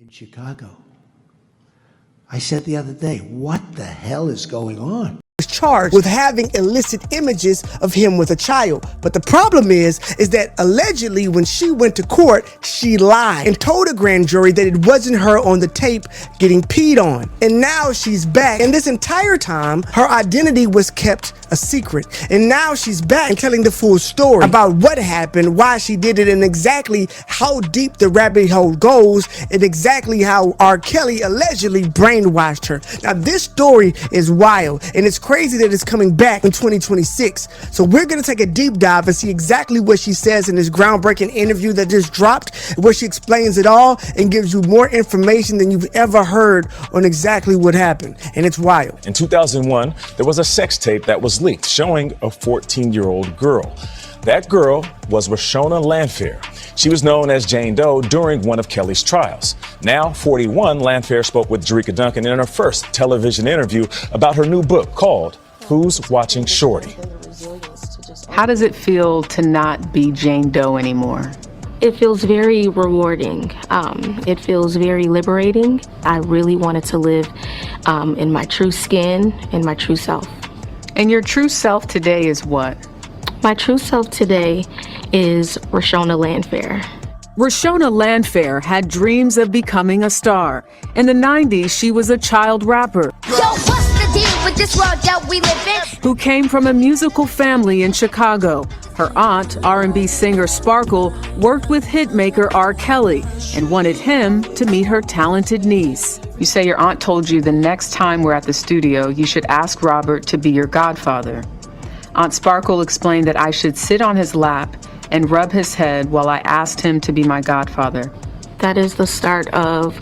in Chicago. I said the other day, what the hell is going on? Was charged with having illicit images of him with a child. But the problem is that allegedly when she went to court, she lied and told a grand jury that it wasn't her on the tape getting peed on. And now she's back. And this entire time, her identity was kept a secret. And now she's back and telling the full story about what happened, why she did it, and exactly how deep the rabbit hole goes, and exactly how R.Kelly allegedly brainwashed her. Now, this story is wild, and it's crazy that it's coming back in 2026. So we're going to take a deep dive and see exactly what she says in this groundbreaking interview that just dropped, where she explains it all and gives you more information than you've ever heard on exactly what happened. And it's wild. In 2001, there was a sex tape that was leaked showing a 14-year-old girl. That girl was Roshona Landfair. She was known as Jane Doe during one of Kelly's trials. Now, 41, Landfair spoke with Jerika Duncan in her first television interview about her new book called Who's Watching Shorty? How does it feel to not be Jane Doe anymore? It feels very rewarding. It feels very liberating. I really wanted to live in my true skin and my true self. And your true self today is what? My true self today is Roshona Landfair. Roshona Landfair had dreams of becoming a star. In the 90s, she was a child rapper. Yo, what's the deal with this world that we live in? Who came from a musical family in Chicago. Her aunt, R&B singer Sparkle, worked with hitmaker R.Kelly and wanted him to meet her talented niece. You say your aunt told you the next time we're at the studio, you should ask Robert to be your godfather. Aunt Sparkle explained that I should sit on his lap and rub his head while I asked him to be my godfather. That is the start of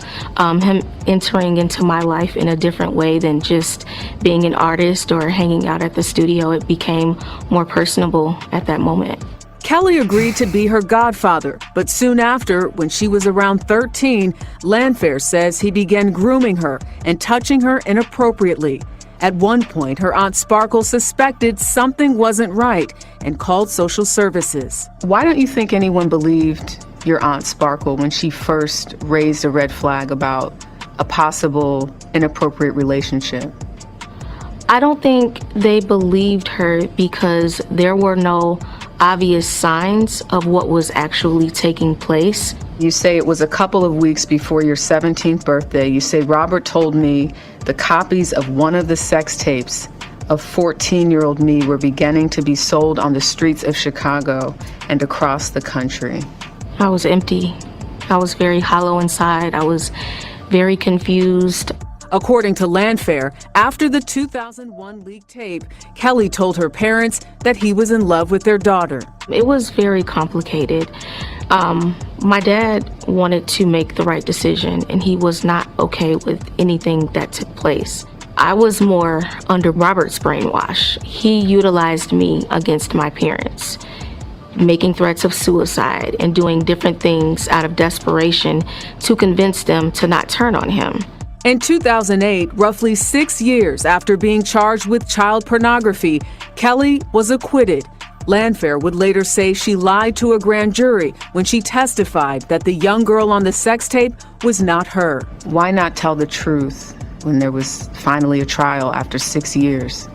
him entering into my life in a different way than just being an artist or hanging out at the studio. It became more personable at that moment. Kelly agreed to be her godfather, but soon after, when she was around 13, Landfair says he began grooming her and touching her inappropriately. At one point, her Aunt Sparkle suspected something wasn't right and called social services. Why don't you think anyone believed your Aunt Sparkle when she first raised a red flag about a possible inappropriate relationship? I don't think they believed her because there were no obvious signs of what was actually taking place. You say it was a couple of weeks before your 17th birthday. You say Robert told me the copies of one of the sex tapes of 14-year-old me were beginning to be sold on the streets of Chicago and across the country. I was empty. I was very hollow inside. I was very confused. According to Landfair, after the 2001 leaked tape, Kelly told her parents that he was in love with their daughter. It was very complicated. My dad wanted to make the right decision, and he was not okay with anything that took place. I was more under Robert's brainwash. He utilized me against my parents, making threats of suicide and doing different things out of desperation to convince them to not turn on him. In 2008, roughly 6 years after being charged with child pornography, Kelly was acquitted. Landfair would later say she lied to a grand jury when she testified that the young girl on the sex tape was not her. Why not tell the truth when there was finally a trial after 6 years?